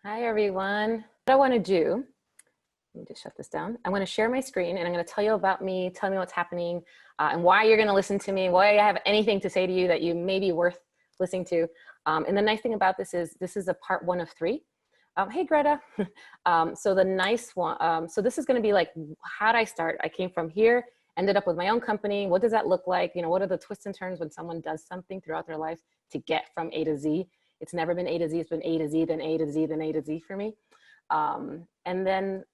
Hi, everyone. What I want to do, let me just shut this down. I'm going to share my screen and I'm going to tell you about me, tell me what's happening, and why you're going to listen to me, why I have anything to say to you that you may be worth listening to. And the nice thing about this is a part 1 of 3. Hey, Greta. So the nice one, so this is going to be like, how did I start? I came from here, ended up with my own company. What does that look like? You know, what are the twists and turns when someone does something throughout their life to get from A to Z? It's never been A to Z, it's been A to Z, then A to Z, then A to Z for me. And then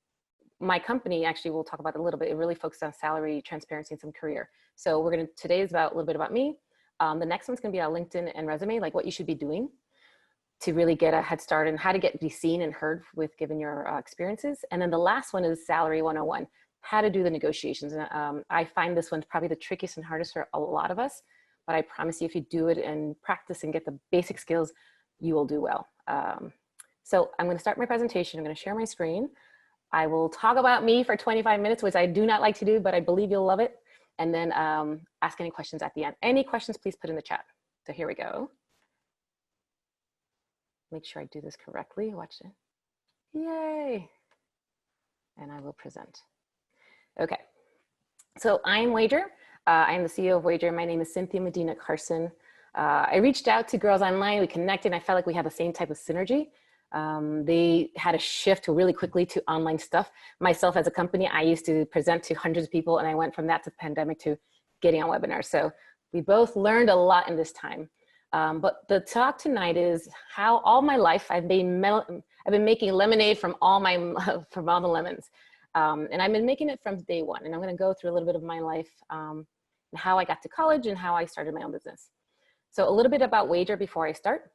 my company, actually, we'll talk about it a little bit. It really focuses on salary, transparency, and some career. So today is about a little bit about me. The next one's gonna be on LinkedIn and resume, like what you should be doing to really get a head start and how to be seen and heard with given your experiences. And then the last one is salary 101, how to do the negotiations. And I find this one's probably the trickiest and hardest for a lot of us, but I promise you, if you do it and practice and get the basic skills, you will do well. So I'm going to start my presentation. I'm going to share my screen. I will talk about me for 25 minutes, which I do not like to do, but I believe you'll love it. And then ask any questions at the end. Any questions, please put in the chat. So here we go. Make sure I do this correctly. Watch it. Yay. And I will present. Okay. So I'm Wager. I'm the CEO of Wager. My name is Cynthia Medina Carson. I reached out to girls online. We connected. And I felt like we had the same type of synergy. They had a shift really quickly to online stuff. Myself as a company, I used to present to hundreds of people, and I went from that to pandemic to getting on webinars. So we both learned a lot in this time. But the talk tonight is how all my life I've been making lemonade from all the lemons. And I've been making it from day one. And I'm going to go through a little bit of my life, and how I got to college and how I started my own business. So a little bit about Wager before I start.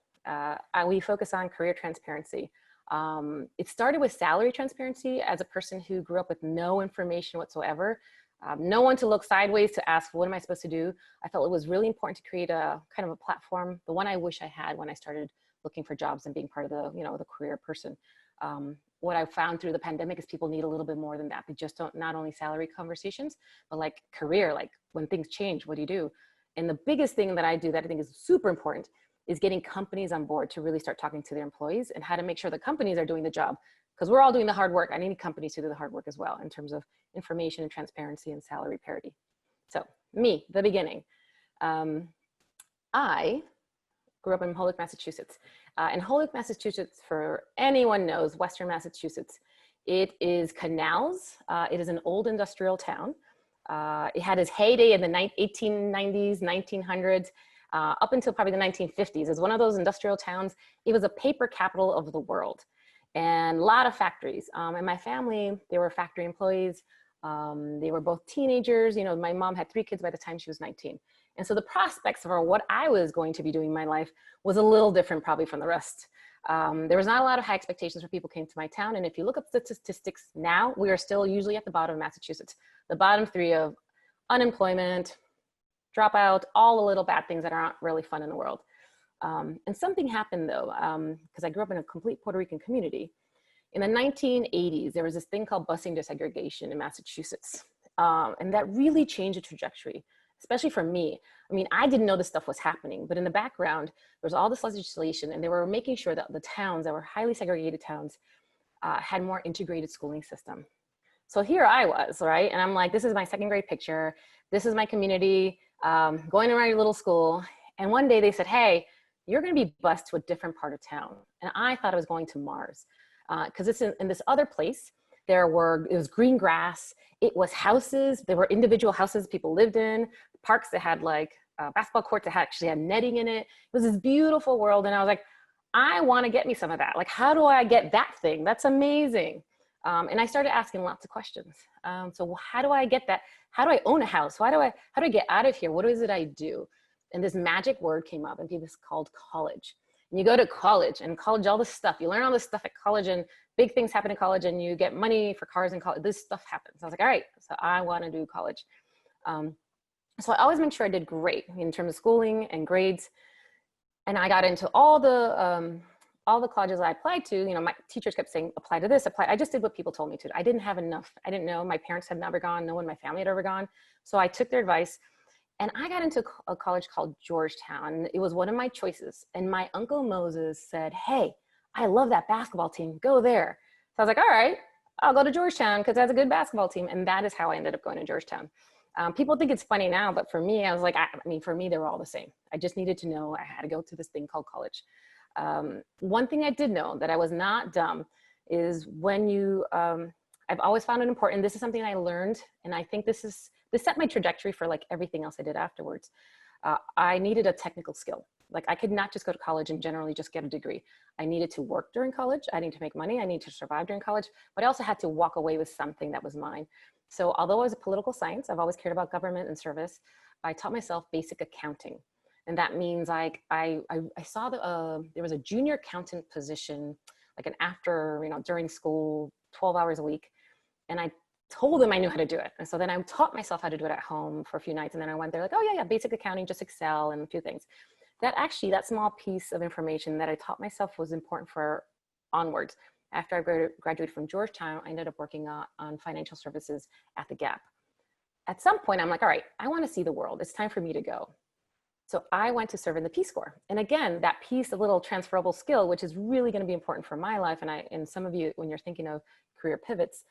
We focus on career transparency. It started with salary transparency as a person who grew up with no information whatsoever. No one to look sideways to ask, what am I supposed to do? I felt it was really important to create a kind of a platform, the one I wish I had when I started looking for jobs and being part of the career person. What I found through the pandemic is people need a little bit more than that. They just don't, not only salary conversations, but like career, like when things change, what do you do? And the biggest thing that I do that I think is super important is getting companies on board to really start talking to their employees and how to make sure the companies are doing the job, because we're all doing the hard work. I need companies to do the hard work as well in terms of information and transparency and salary parity. So me, the beginning. I grew up in Holyoke, Massachusetts. And Holyoke, Massachusetts, for anyone knows, Western Massachusetts, it is canals. It is an old industrial town. It had its heyday in the 1890s, 1900s, up until probably the 1950s. It was one of those industrial towns. It was a paper capital of the world, and a lot of factories. And my family, they were factory employees. They were both teenagers. You know, my mom had 3 kids by the time she was 19. And so the prospects for what I was going to be doing in my life was a little different probably from the rest. There was not a lot of high expectations for people who came to my town. And if you look up the statistics now, we are still usually at the bottom of Massachusetts, the bottom 3 of unemployment, dropout, all the little bad things that aren't really fun in the world. And something happened though, because I grew up in a complete Puerto Rican community. In the 1980s, there was this thing called busing desegregation in Massachusetts. And that really changed the trajectory, especially for me. I mean, I didn't know this stuff was happening, but in the background, there was all this legislation, and they were making sure that the towns that were highly segregated towns had more integrated schooling system. So here I was, right? And I'm like, this is my 2nd grade picture. This is my community, going around your little school. And one day they said, hey, you're gonna be bused to a different part of town. And I thought I was going to Mars, because it's in this other place. It was green grass. It was houses. There were individual houses people lived in, parks that had like basketball courts that actually had netting in it. It was this beautiful world. And I was like, I want to get me some of that. Like, how do I get that thing? That's amazing. And I started asking lots of questions. So how do I get that? How do I own a house? How do I get out of here? What is it I do? And this magic word came up, and it's called college. And you go to college, and college, all this stuff, you learn all this stuff at college, and big things happen in college, and you get money for cars in college. This stuff happens. I was like, all right, so I want to do college. So I always made sure I did great in terms of schooling and grades. And I got into all the colleges I applied to. You know, my teachers kept saying, apply to this, apply. I just did what people told me to. I didn't have enough. I didn't know. My parents had never gone. No one in my family had ever gone. So I took their advice. And I got into a college called Georgetown. It was one of my choices. And my Uncle Moses said, hey, I love that basketball team, go there. So I was like, all right, I'll go to Georgetown because that's a good basketball team. And that is how I ended up going to Georgetown. People think it's funny now, but for me, I was like, I mean, for me, they were all the same. I just needed to know I had to go through this thing called college. One thing I did know that I was not dumb is when you, I've always found it important. This is something I learned, and I think this set my trajectory for like everything else I did afterwards. I needed a technical skill. Like I could not just go to college and generally just get a degree. I needed to work during college. I needed to make money. I needed to survive during college, but I also had to walk away with something that was mine. So although I was a political science, I've always cared about government and service. I taught myself basic accounting. And that means like, I saw there was a junior accountant position, like an after, during school, 12 hours a week. And I told them I knew how to do it. And so then I taught myself how to do it at home for a few nights. And then I went there like, oh yeah, basic accounting, just Excel and a few things. That small piece of information that I taught myself was important for onwards. After I graduated from Georgetown, I ended up working on financial services at the Gap. At some point, I'm like, all right, I want to see the world. It's time for me to go. So I went to serve in the Peace Corps. And again, that piece, a little transferable skill, which is really going to be important for my life. And some of you, when you're thinking of career pivots,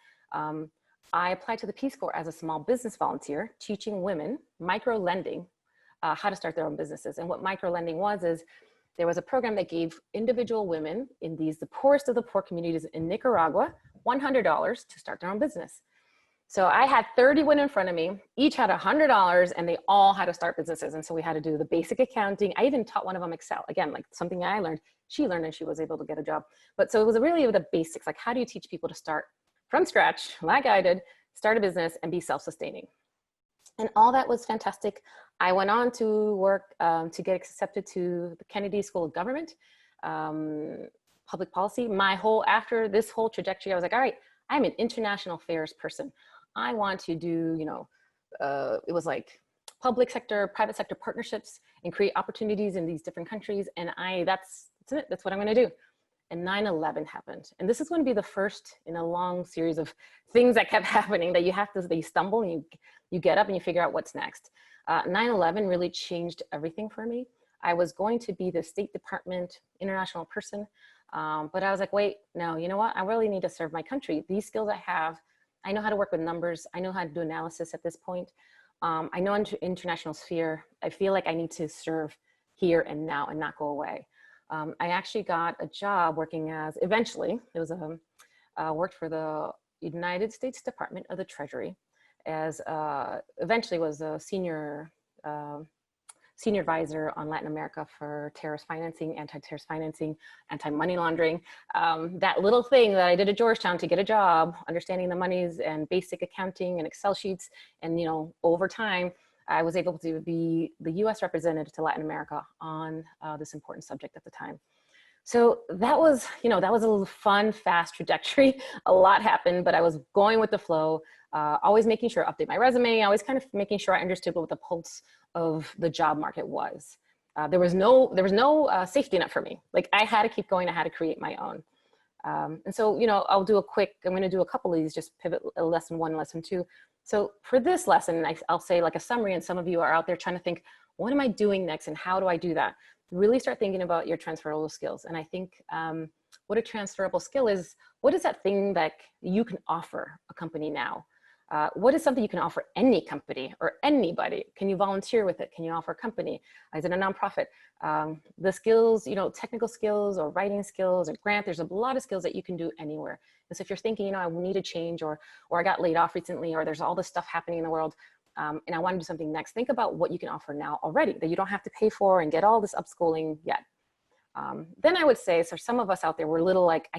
I applied to the Peace Corps as a small business volunteer, teaching women micro-lending, how to start their own businesses. And what micro-lending was is there was a program that gave individual women in the poorest of the poor communities in Nicaragua, $100 to start their own business. So I had 30 women in front of me, each had $100, and they all had to start businesses. And so we had to do the basic accounting. I even taught one of them Excel. Again, like something I learned, she learned and she was able to get a job. But so it was really the basics, like how do you teach people to start from scratch, like I did, start a business and be self-sustaining. And all that was fantastic. I went on to work to get accepted to the Kennedy School of Government, public policy. After this whole trajectory, I was like, all right, I'm an international affairs person. I want to do, it was like public sector, private sector partnerships and create opportunities in these different countries. And that's it, that's what I'm gonna do. And 9/11 happened. And this is going to be the first in a long series of things that kept happening that you stumble and you get up and you figure out what's next. 9/11 really changed everything for me. I was going to be the State Department international person, but I was like, wait, no, you know what? I really need to serve my country. These skills I have, I know how to work with numbers. I know how to do analysis at this point. I know international sphere. I feel like I need to serve here and now and not go away. I actually got a job working worked for the United States Department of the Treasury as eventually was a senior advisor on Latin America for terrorist financing, anti-terrorist financing, anti-money laundering. That little thing that I did at Georgetown to get a job, understanding the monies and basic accounting and Excel sheets. And over time, I was able to be the US representative to Latin America on this important subject at the time. So that was, that was a little fun, fast trajectory. A lot happened, but I was going with the flow, always making sure to update my resume, always kind of making sure I understood what the pulse of the job market was. There was no safety net for me. Like I had to keep going, I had to create my own. And so, I'm gonna do a couple of these, just pivot lesson 1, lesson 2. So for this lesson, I'll say like a summary, and some of you are out there trying to think, what am I doing next and how do I do that? Really start thinking about your transferable skills. And I think what a transferable skill is, what is that thing that you can offer a company now? What is something you can offer any company or anybody? Can you volunteer with it? Can you offer a company? Is it a nonprofit? The skills, technical skills or writing skills or grant, there's a lot of skills that you can do anywhere. And so if you're thinking, I need a change or I got laid off recently, or there's all this stuff happening in the world, and I want to do something next, think about what you can offer now already that you don't have to pay for and get all this upskilling yet. Then I would say, so some of us out there, we're little like,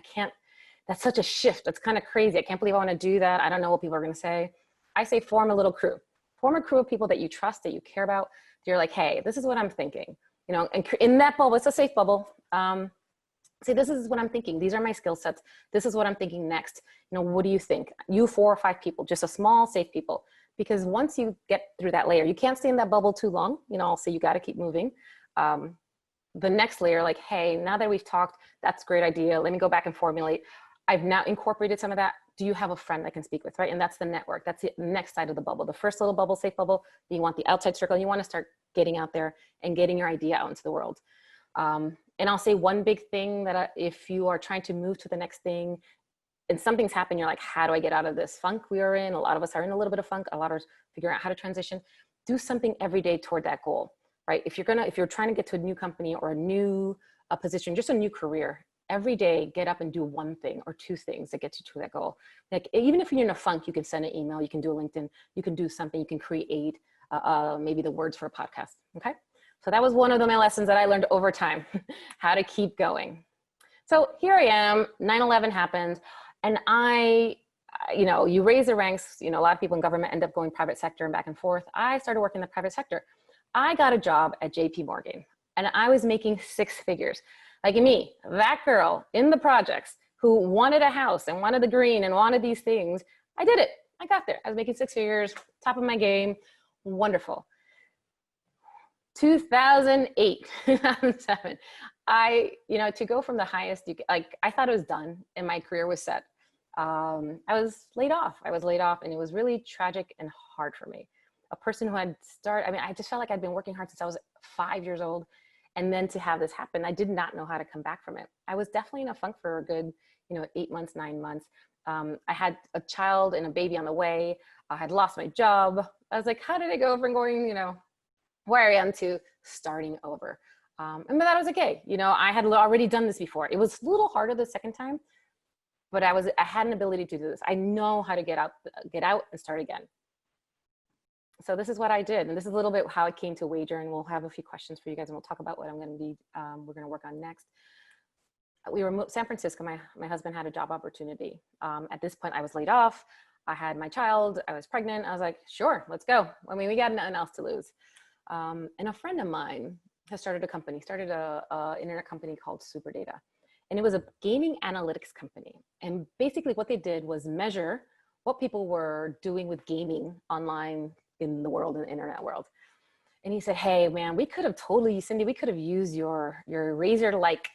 that's such a shift. That's kind of crazy. I can't believe I want to do that. I don't know what people are going to say. I say form a little crew. Form a crew of people that you trust, that you care about. You're like, hey, this is what I'm thinking. And in that bubble, it's a safe bubble. Say, this is what I'm thinking. These are my skill sets. This is what I'm thinking next. What do you think? You 4 or 5 people, just a small, safe people. Because once you get through that layer, you can't stay in that bubble too long. I'll say you got to keep moving. The next layer, like, hey, now that we've talked, that's a great idea. Let me go back and formulate. I've now incorporated some of that. Do you have a friend I can speak with, right? And that's the network. That's the next side of the bubble. The first little bubble, safe bubble, then you want the outside circle. You want to start getting out there and getting your idea out into the world. And And I'll say one big thing that if you are trying to move to the next thing and something's happened, you're like, how do I get out of this funk we are in? A lot of us are in a little bit of funk. A lot of us figuring out how to transition. Do something every day toward that goal, right? If you're trying to get to a new company or a new position, just a new career, every day, get up and do one thing or two things that get you to that goal. Like, even if you're in a funk, you can send an email, you can do a LinkedIn, you can do something, you can create maybe the words for a podcast, okay? So that was one of my lessons that I learned over time, how to keep going. So here I am, 9/11 happened, and you raise the ranks, a lot of people in government end up going private sector and back and forth. I started working in the private sector. I got a job at JP Morgan, and I was making 6 figures. Like me, that girl in the projects who wanted a house and wanted the green and wanted these things, I did it. I got there. I was making 6 figures, top of my game, wonderful. 2008, 2007, to go from the highest, I thought it was done and my career was set. I was laid off. And it was really tragic and hard for me. A person who had I just felt like I'd been working hard since I was 5 years old. And then to have this happen, I did not know how to come back from it. I was definitely in a funk for a good, 8 months, 9 months. I had a child and a baby on the way. I had lost my job. I was like, how did I go from going, where I am to starting over? But that was okay. I had already done this before. It was a little harder the second time, but I had an ability to do this. I know how to get out and start again. So this is what I did. And this is a little bit how I came to Wager, and we'll have a few questions for you guys and we'll talk about what we're going to work on next. We were in San Francisco. My husband had a job opportunity. At this point I was laid off. I had my child, I was pregnant. I was like, sure, let's go. I mean, we got nothing else to lose. And a friend of mine has started a internet company called Superdata. And it was a gaming analytics company. And basically what they did was measure what people were doing with gaming online in the world, in the internet world. And he said, hey man, Cindy, we could have used your razor-like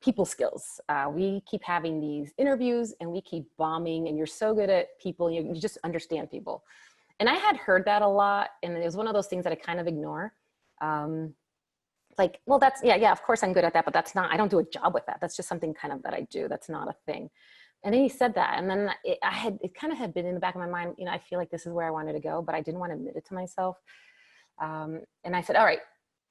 people skills. We keep having these interviews and we keep bombing, and you're so good at people, you just understand people. And I had heard that a lot, and it was one of those things that I kind of ignore. Like, well, that's, yeah, of course I'm good at that, but I don't do a job with that. That's just something kind of that I do. That's not a thing. And then he said that, and then it kind of had been in the back of my mind, I feel like this is where I wanted to go, but I didn't want to admit it to myself. And I said, all right,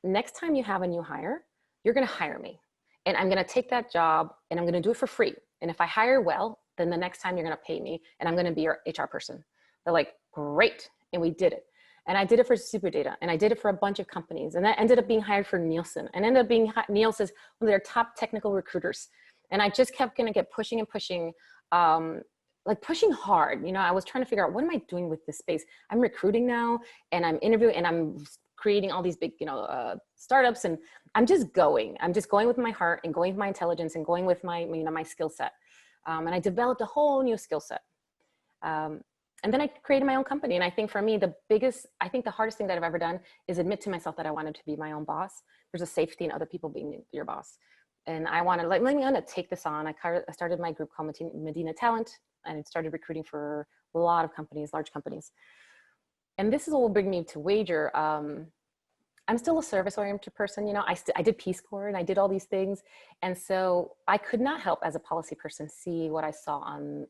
next time you have a new hire, you're going to hire me, and I'm going to take that job and I'm going to do it for free. And if I hire well, then the next time you're going to pay me and I'm going to be your HR person. They're like, great. And we did it. And I did it for Superdata, and I did it for a bunch of companies. And I ended up being hired for Nielsen, and ended up being Nielsen's one of their top technical recruiters. And I just kept going to get pushing and pushing, like pushing hard. I was trying to figure out, what am I doing with this space? I'm recruiting now, and I'm interviewing, and I'm creating all these big, startups, and I'm just going with my heart, and going with my intelligence, and going with my, my skill set. And I developed a whole new skill set. And then I created my own company. And I think for me, the hardest thing that I've ever done is admit to myself that I wanted to be my own boss. There's a safety in other people being your boss. And I wanted, like, I'm gonna take this on. I started my group called Medina Talent, and it started recruiting for a lot of companies, large companies. And this is what will bring me to Wager. I'm still a service-oriented person. I did Peace Corps, and I did all these things. And so I could not help, as a policy person, see what I saw in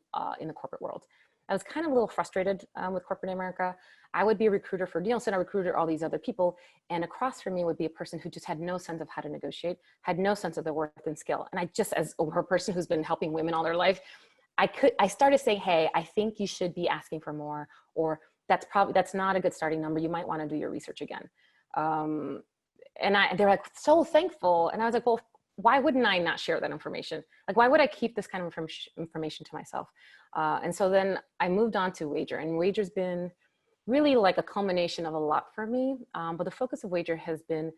the corporate world. I was kind of a little frustrated with corporate America. I would be a recruiter for Nielsen, a recruiter, all these other people. And across from me would be a person who just had no sense of how to negotiate, had no sense of their worth and skill. And I just, as a person who's been helping women all their life, I started saying, hey, I think you should be asking for more, or that's not a good starting number. You might want to do your research again. And they're like, so thankful. And I was like, well, why wouldn't I not share that information? Like, why would I keep this kind of information to myself? And so then I moved on to Wager, and Wager's been really like a culmination of a lot for me. But the focus of Wager has been,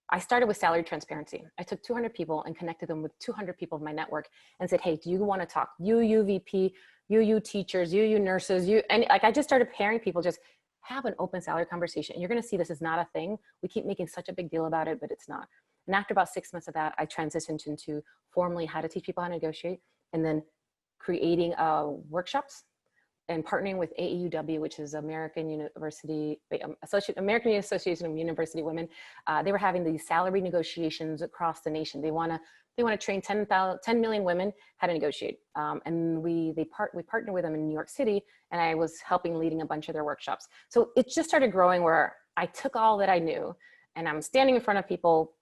I started with salary transparency. I took 200 people and connected them with 200 people of my network and said, hey, do you want to talk? You VP, you teachers, you nurses, and like, I just started pairing people, just have an open salary conversation. And you're going to see this is not a thing. We keep making such a big deal about it, but it's not. And after about 6 months of that, I transitioned into formally how to teach people how to negotiate, and then creating workshops and partnering with AEUW, which is American Association of University Women. They were having these salary negotiations across the nation. They want to train 10 million women how to negotiate. And we partnered with them in New York City, and I was leading a bunch of their workshops. So it just started growing where I took all that I knew, and I'm standing in front of people,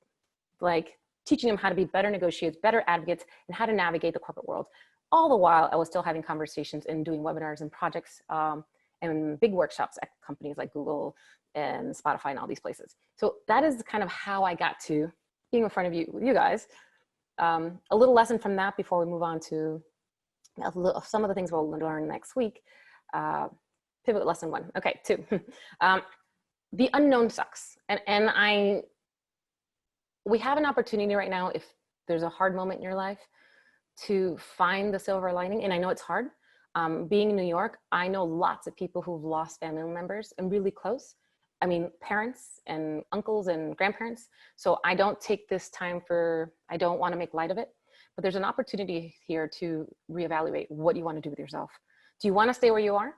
like teaching them how to be better negotiators, better advocates, and how to navigate the corporate world. All the while, I was still having conversations and doing webinars and projects and big workshops at companies like Google and Spotify and all these places. So that is kind of how I got to being in front of you guys. A little lesson from that before we move on to some of the things we'll learn next week. Pivot lesson 1. Okay, 2. The unknown sucks. And we have an opportunity right now, if there's a hard moment in your life, to find the silver lining. And I know it's hard. Being in New York, I know lots of people who've lost family members and really close. I mean, parents and uncles and grandparents. So I don't take this time I don't want to make light of it, but there's an opportunity here to reevaluate what you want to do with yourself. Do you want to stay where you are,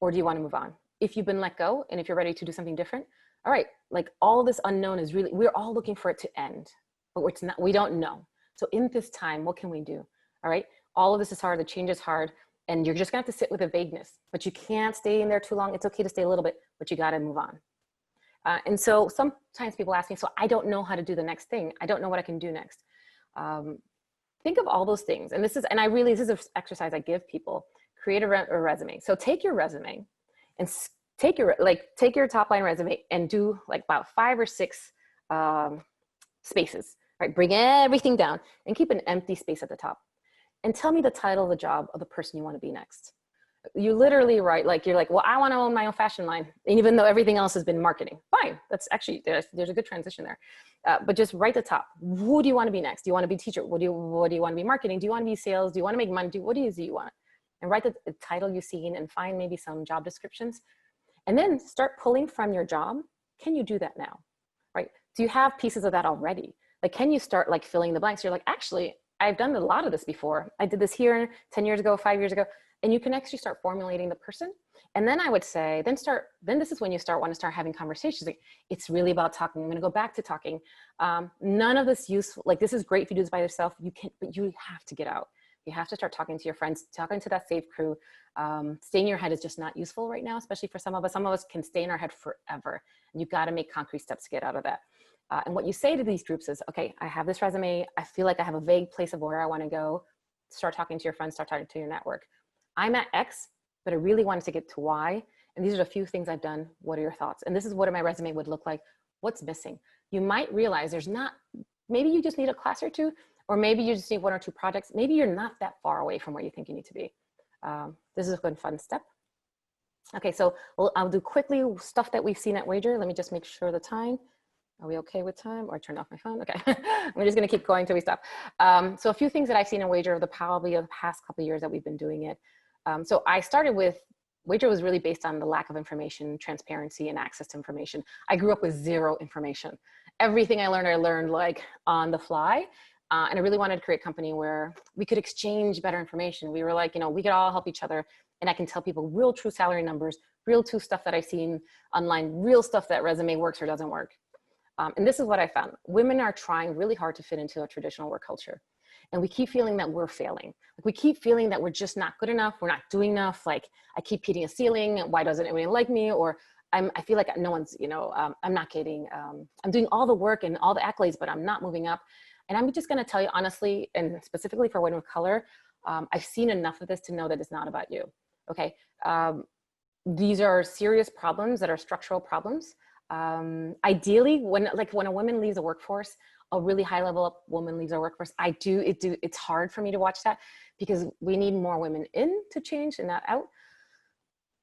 or do you want to move on? If you've been let go and if you're ready to do something different, all right, like all this unknown is really, we're all looking for it to end, but it's not, we don't know. So in this time, what can we do? All right, all of this is hard, the change is hard, and you're just gonna have to sit with the vagueness, but you can't stay in there too long. It's okay to stay a little bit, but you gotta move on. And so sometimes people ask me, so I don't know how to do the next thing. I don't know what I can do next. Think of all those things. And this is an exercise I give people. Create a resume. So take your resume and take your top line resume and do like about 5 or 6 spaces, right? Bring everything down and keep an empty space at the top. And tell me the title of the job of the person you want to be next. You literally write, you're like, well, I want to own my own fashion line. And even though everything else has been marketing, fine. That's actually, there's a good transition there. But just write the top. Who do you want to be next? Do you want to be a teacher? What do you want to be marketing? Do you want to be sales? Do you want to make money? What do you want? And write the title you've seen and find maybe some job descriptions. And then start pulling from your job. Can you do that now? Right? Do you have pieces of that already? Like, can you start like filling the blanks? You're like, actually, I've done a lot of this before. I did this here 10 years ago, 5 years ago. And you can actually start formulating the person. And then I would say, then this is when you want to start having conversations. Like, it's really about talking. I'm going to go back to talking. None of this useful, like this is great if you do this by yourself, but you have to get out. You have to start talking to your friends, talking to that safe crew. Staying in your head is just not useful right now, especially for some of us. Some of us can stay in our head forever. And you've got to make concrete steps to get out of that. And what you say to these groups is, okay, I have this resume. I feel like I have a vague place of where I want to go. Start talking to your friends, start talking to your network. I'm at X, but I really wanted to get to Y. And these are the few things I've done. What are your thoughts? And this is what my resume would look like. What's missing? You might realize maybe you just need a class or 2, or maybe you just need 1 or 2 projects. Maybe you're not that far away from where you think you need to be. This is a good, fun step. Okay, so I'll do quickly stuff that we've seen at Wager. Let me just make sure the time. Are we okay with time, or turn off my phone? Okay, I'm just gonna keep going till we stop. So a few things that I've seen in Wager probably the past couple of years that we've been doing it. So I started with, Wager was really based on the lack of information, transparency, and access to information. I grew up with 0 information. Everything I learned like on the fly. And I really wanted to create a company where we could exchange better information. We were like, we could all help each other. And I can tell people real true salary numbers, real true stuff that I've seen online, real stuff that resume works or doesn't work. And this is what I found. Women are trying really hard to fit into a traditional work culture. And we keep feeling that we're failing. Like, we keep feeling that we're just not good enough. We're not doing enough. Like, I keep hitting a ceiling. Why doesn't anyone like me? Or I feel like no one's, I'm not getting, I'm doing all the work and all the accolades, but I'm not moving up. And I'm just going to tell you honestly, and specifically for women of color, I've seen enough of this to know that it's not about you. Okay. These are serious problems that are structural problems. Ideally, when a woman leaves the workforce, a really high level woman leaves our workforce, it's hard for me to watch that, because we need more women in to change and not out.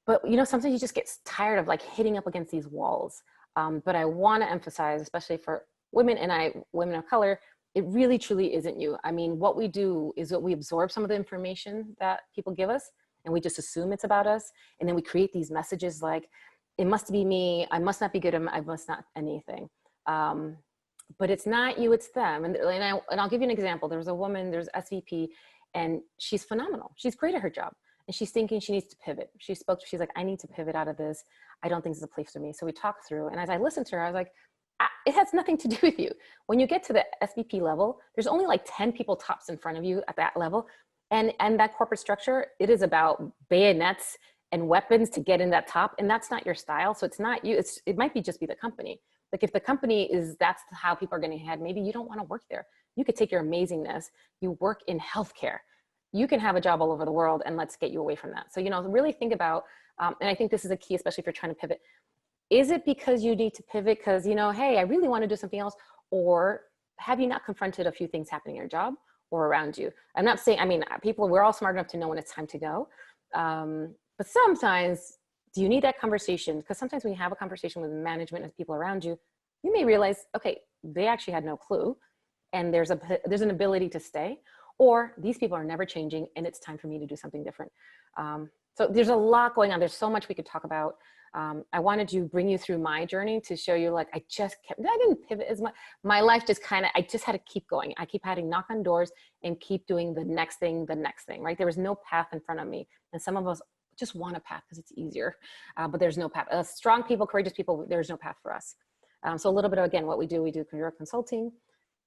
But sometimes you just get tired of hitting up against these walls. But I want to emphasize, especially for women women of color, it really truly isn't you. I mean, what we do is that we absorb some of the information that people give us, and we just assume it's about us. And then we create these messages like, it must be me, I must not be good, I must not anything. But it's not you, it's them. And I'll give you an example. There's a woman, there's SVP, and she's phenomenal. She's great at her job. and she's thinking she needs to pivot. She's like, I need to pivot out of this. I don't think this is a place for me. So we talked through, and as I listened to her, I was like, it has nothing to do with you. When you get to the SVP level, there's only like 10 people tops in front of you at that level. And that corporate structure, it is about bayonets and weapons to get in that top. And that's not your style. So it's not you. It might be just be the company. Like if the company that's how people are going to head, maybe you don't want to work there. You could take your amazingness. You work in healthcare. You can have a job all over the world, and let's get you away from that. So, really think about, and I think this is a key, especially if you're trying to pivot. Is it because you need to pivot because, hey, I really want to do something else? Or have you not confronted a few things happening in your job or around you? I'm not saying, we're all smart enough to know when it's time to go. But sometimes, do you need that conversation? Because sometimes when you have a conversation with management and people around you, you may realize, okay, they actually had no clue. And there's an ability to stay, or these people are never changing and it's time for me to do something different. So there's a lot going on. There's so much we could talk about. I wanted to bring you through my journey to show you, like, I didn't pivot as much. My life just I just had to keep going. I keep having knock on doors and keep doing the next thing, right? There was no path in front of me. And some of us just want a path because it's easier, but there's no path. Strong people, courageous people, there's no path for us. So a little bit of, again, what we do career consulting,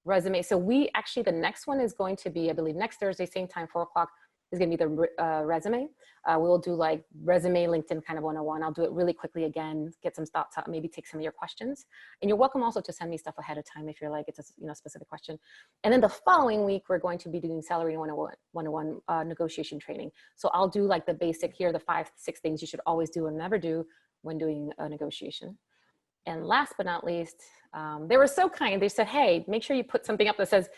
resume. So the next one is going to be, I believe next Thursday, same time, 4:00 is going to be the resume. We'll do like resume, LinkedIn kind of 101. I'll do it really quickly again, get some thoughts out, maybe take some of your questions. And you're welcome also to send me stuff ahead of time if you're like, it's a specific question. And then the following week, we're going to be doing salary 101 negotiation training. So I'll do like the basic here, the 5-6 things you should always do and never do when doing a negotiation. And last but not least, they were so kind. They said, hey, make sure you put something up that says,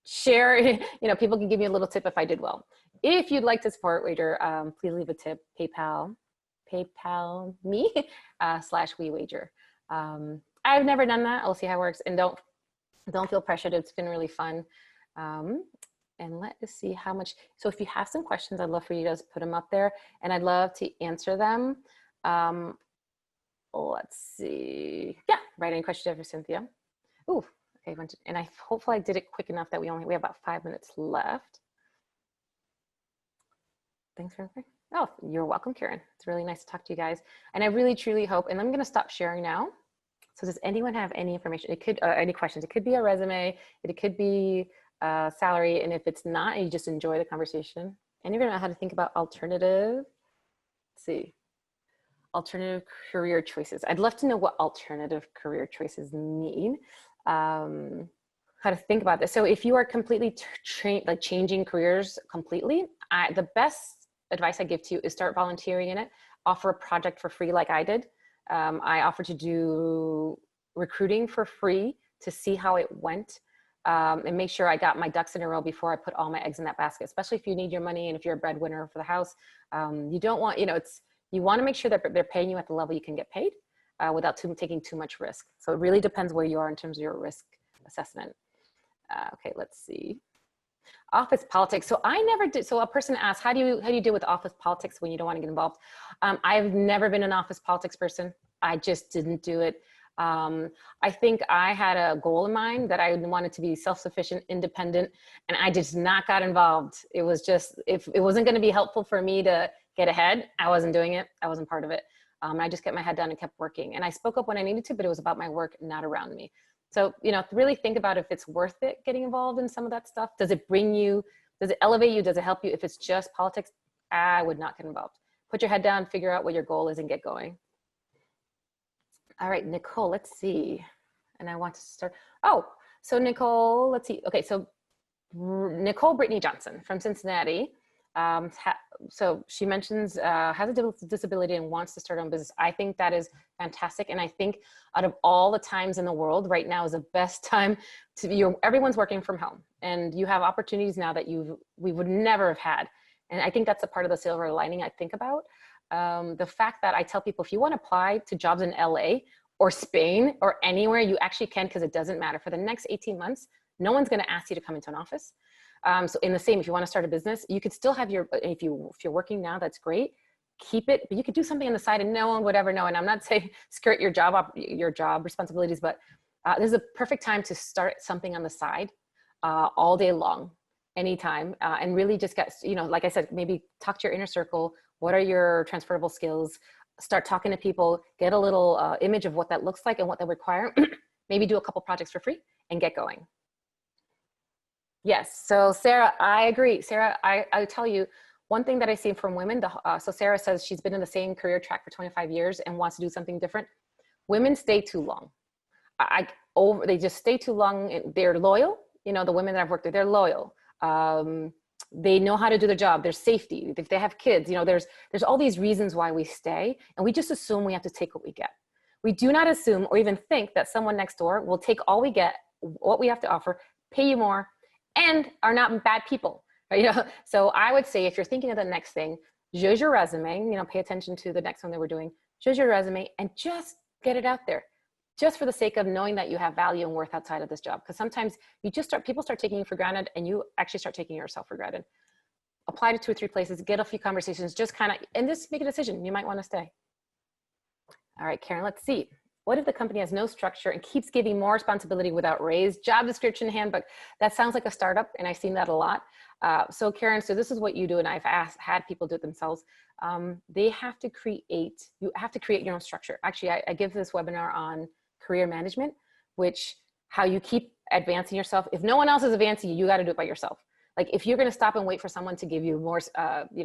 share, people can give me a little tip if I did well. If you'd like to support Wager, please leave a tip, PayPal me /WeWager. I've never done that. I'll see how it works. And don't feel pressured. It's been really fun. And let us see how much. So if you have some questions, I'd love for you to put them up there and I'd love to answer them. Let's see. Yeah, write any questions for Cynthia. Ooh, okay. And hopefully I did it quick enough that we have about 5 minutes left. Thanks for everything. Oh, you're welcome, Karen. It's really nice to talk to you guys. And I really, truly hope, and I'm going to stop sharing now. So does anyone have any information? It could, any questions? It could be a resume. It could be salary. And if it's not, you just enjoy the conversation. And you're going to know how to think about alternative. Let's see. Alternative career choices. I'd love to know what alternative career choices mean. How to think about this. So if you are completely changing careers completely, the best advice I give to you is start volunteering in it. Offer a project for free like I did. I offered to do recruiting for free to see how it went and make sure I got my ducks in a row before I put all my eggs in that basket, especially if you need your money and if you're a breadwinner for the house. You don't want, you want to make sure that they're paying you at the level you can get paid without taking too much risk. So it really depends where you are in terms of your risk assessment. Okay, let's see. Office politics. So I never did. So a person asked, how do you deal with office politics when you don't want to get involved? I've never been an office politics person. I just didn't do it. I think I had a goal in mind that I wanted to be self-sufficient, independent, and I just not got involved. It was just, if it wasn't going to be helpful for me to get ahead, I wasn't doing it. I wasn't part of it. I just kept my head down and kept working. And I spoke up when I needed to, but it was about my work, not around me. So, really think about if it's worth it getting involved in some of that stuff. Does it bring you, does it elevate you? Does it help you? If it's just politics, I would not get involved. Put your head down, figure out what your goal is and get going. All right, Nicole, let's see. And I want to start. Oh, so Nicole, let's see. Okay, so Nicole Brittany Johnson from Cincinnati. So she mentions has a disability and wants to start her own business. I think that is fantastic. And I think out of all the times in the world, right now is the best time to be, everyone's working from home and you have opportunities now that we would never have had. And I think that's a part of the silver lining I think about. The fact that I tell people, if you want to apply to jobs in LA or Spain or anywhere, you actually can, because it doesn't matter. For the next 18 months, no one's going to ask you to come into an office. So in the same, if you want to start a business, you could still have if you're working now, that's great. Keep it, but you could do something on the side and no one would ever know. And I'm not saying skirt your job responsibilities, but this is a perfect time to start something on the side all day long. anytime, and really just get, you know, like I said, maybe talk to your inner circle. What are your transferable skills? Start talking to people, get a little image of what that looks like and what they require. Maybe do a couple projects for free and get going. Yes, so Sarah, I agree. Sarah, I tell you, one thing that I see from women, so Sarah says she's been in the same career track for 25 years and wants to do something different. Women stay too long. They just stay too long. They're loyal. You know, the women that I've worked with, they're loyal. They know how to do their job. There's safety. If they have kids, you know, there's all these reasons why we stay, and we just assume we have to take what we get. We do not assume or even think that someone next door will take all we get, what we have to offer, pay you more, and are not bad people. You know, so I would say if you're thinking of the next thing, judge your resume. You know, pay attention to the next one that we're doing. Judge your resume and just get it out there, just for the sake of knowing that you have value and worth outside of this job. Because sometimes people start taking you for granted, and you actually start taking yourself for granted. Apply to 2 or 3 places, get a few conversations, just kind of, and just make a decision. You might want to stay. All right, Karen, let's see. What if the company has no structure and keeps giving more responsibility without raise? Job description, handbook. That sounds like a startup, and I've seen that a lot. So Karen, so this is what you do, and I've had people do it themselves. You have to create your own structure. Actually, I give this webinar on career management, which how you keep advancing yourself. If no one else is advancing you, you got to do it by yourself. Like if you're going to stop and wait for someone to give you more,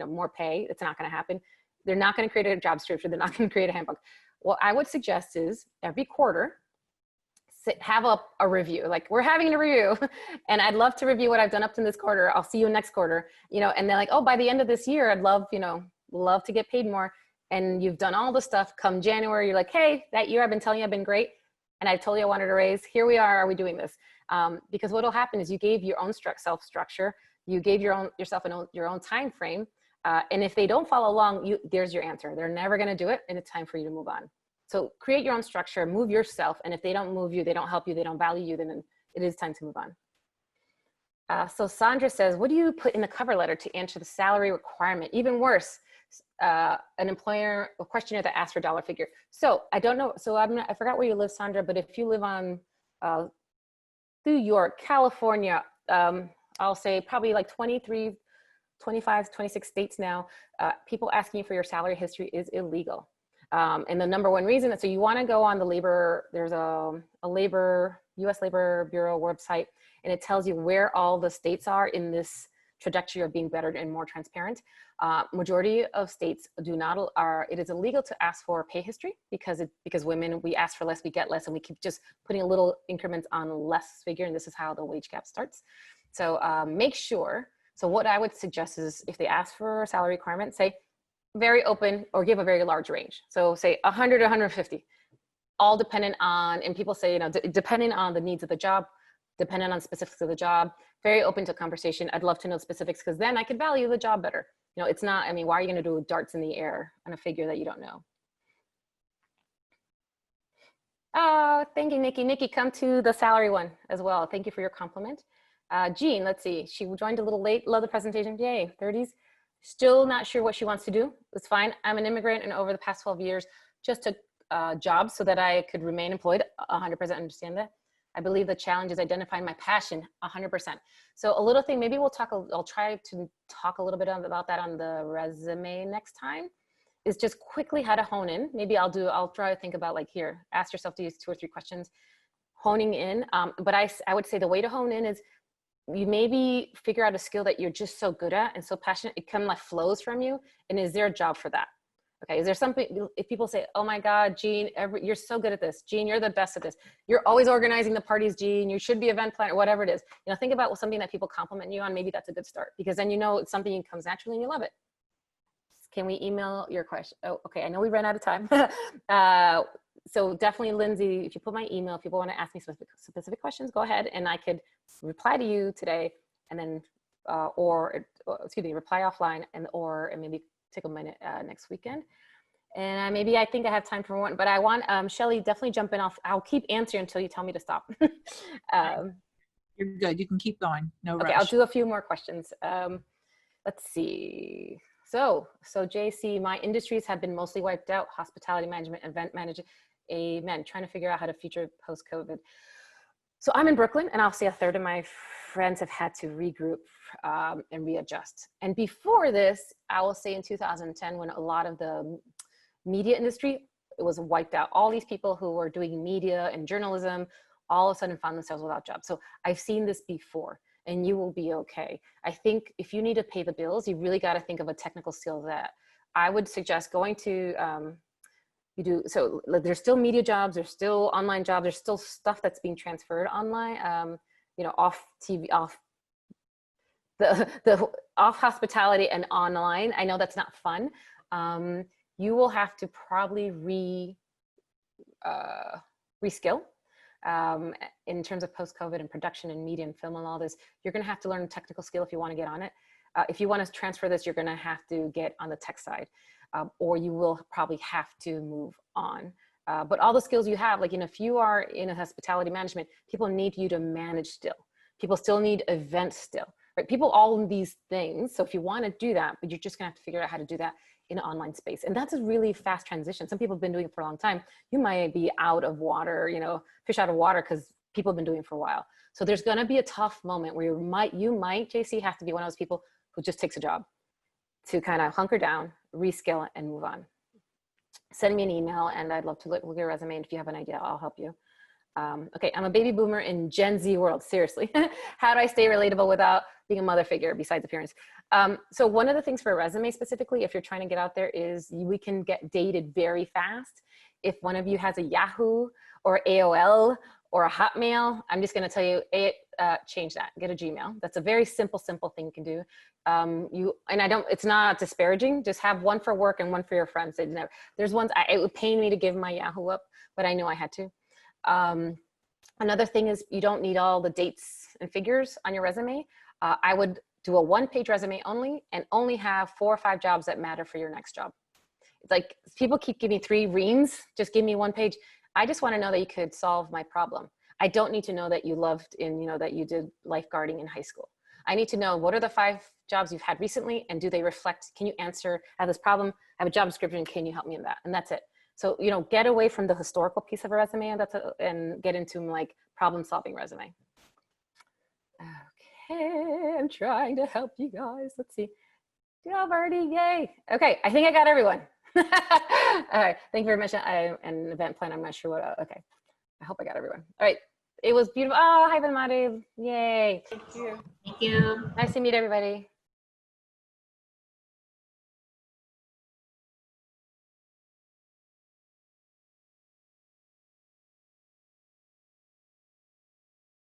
more pay, it's not going to happen. They're not going to create a job description. They're not going to create a handbook. What I would suggest is every quarter, have a review. Like we're having a review, and I'd love to review what I've done up to this quarter. I'll see you next quarter. You know, and they're like, oh, by the end of this year, I'd love, love to get paid more. And you've done all the stuff. Come January, you're like, hey, that year I've been telling you I've been great, and I told you I wanted a raise. Here we are. Are we doing this? Because what'll happen is you gave your own self structure. You gave yourself your own time frame. And if they don't follow along, there's your answer. They're never going to do it, and it's time for you to move on. So create your own structure, move yourself, and if they don't move you, they don't help you, they don't value you, then it is time to move on. So Sandra says, what do you put in the cover letter to answer the salary requirement? Even worse, a questionnaire that asks for dollar figure. So I don't know, so I forgot where you live, Sandra, but if you live on New York, California, I'll say probably like 23, 25, 26 states now, people asking you for your salary history is illegal. And the number one reason so you want to go on the there's a US Labor Bureau website, and it tells you where all the states are in this trajectory of being better and more transparent. Majority of states it is illegal to ask for pay history because women, we ask for less, we get less, and we keep just putting a little increments on less figure, and this is how the wage gap starts. So make sure, so what I would suggest is if they ask for a salary requirement, say very open or give a very large range. So say 100 to 150, all dependent on, and people say, depending on the needs of the job, dependent on specifics of the job, very open to conversation. I'd love to know specifics because then I could value the job better. It's not, why are you going to do darts in the air on a figure that you don't know? Oh, thank you, Nikki. Nikki, come to the salary one as well. Thank you for your compliment. Jean, let's see. She joined a little late. Love the presentation. Yay, 30s. Still not sure what she wants to do. It's fine. I'm an immigrant, and over the past 12 years, just took jobs so that I could remain employed. 100% understand that. I believe the challenge is identifying my passion. 100%. So a little thing, maybe I'll try to talk a little bit about that on the resume next time, is just quickly how to hone in. Maybe I'll try to think about like here, ask yourself these 2 or 3 questions, honing in. But I would say the way to hone in is you maybe figure out a skill that you're just so good at and so passionate, it kind of like flows from you. And is there a job for that? Okay, is there something, if people say, oh my God, Jean, you're so good at this. Jean, you're the best at this. You're always organizing the parties, Jean, you should be event planner, whatever it is. Think about something that people compliment you on, maybe that's a good start, because then it's something that comes naturally and you love it. Can we email your question? Oh, okay, I know we ran out of time. So definitely, Lindsay, if you put my email, if people want to ask me specific questions, go ahead, and I could reply to you today, and then, reply offline, and maybe take a minute next weekend. And I think I have time for one, but I want Shelly, definitely jump in. I'll keep answering until you tell me to stop. You're good. You can keep going. No rush. Okay, I'll do a few more questions. Let's see. So JC, my industries have been mostly wiped out: hospitality management, event management. Amen. Trying to figure out how to future post-COVID. So I'm in Brooklyn, and I'll say a third of my friends have had to regroup and readjust. And before this, I will say in 2010, when a lot of the media industry, it was wiped out. All these people who were doing media and journalism all of a sudden found themselves without jobs. So I've seen this before, and you will be okay. I think if you need to pay the bills, you really got to think of a technical skill that I would suggest going to. So there's still media jobs, there's still online jobs, there's still stuff that's being transferred online, you know, off TV, off the off hospitality and online. I know that's not fun. You will have to probably reskill in terms of post-COVID and production and media and film and all this. You're going to have to learn a technical skill if you want to get on it. If you want to transfer this, you're going to have to get on the tech side. Or you will probably have to move on. But all the skills you have, like, you know, if you are in a hospitality management, people need you to manage still. People still need events still, right? People all in these things. So if you want to do that, but you're just gonna have to figure out how to do that in an online space. And that's a really fast transition. Some people have been doing it for a long time. You might be out of water, you know, fish out of water, because people have been doing it for a while. So there's gonna be a tough moment where you might, JC, have to be one of those people who just takes a job to kind of hunker down, reskill, and move on. Send me an email, and I'd love to look at your resume. And if you have an idea, I'll help you. Okay, I'm a baby boomer in Gen Z world. Seriously, how do I stay relatable without being a mother figure besides appearance? So one of the things for a resume specifically, if you're trying to get out there, is we can get dated very fast. If one of you has a Yahoo or AOL or a Hotmail, I'm just going to tell you, change that. Get a Gmail. That's a very simple thing you can do. It's not disparaging. Just have one for work and one for your friends. There's ones, it would pain me to give my Yahoo up, but I knew I had to. Another thing is you don't need all the dates and figures on your resume. I would do a one-page resume only, and only have 4 or 5 jobs that matter for your next job. It's like, people keep giving 3 reams, just give me 1 page. I just want to know that you could solve my problem. I don't need to know that you loved that you did lifeguarding in high school. I need to know, what are the 5 jobs you've had recently, and do they reflect, can you answer, I have this problem, I have a job description, can you help me in that? And that's it. So, get away from the historical piece of a resume, and get into like problem solving resume. Okay, I'm trying to help you guys. Let's see. Job already, yay. Okay, I think I got everyone. All right, thank you very much. An event plan, I'm not sure what, okay. I hope I got everyone. All right, it was beautiful. Oh, hi, Benmade. Yay. Thank you. Thank you. Nice to meet everybody.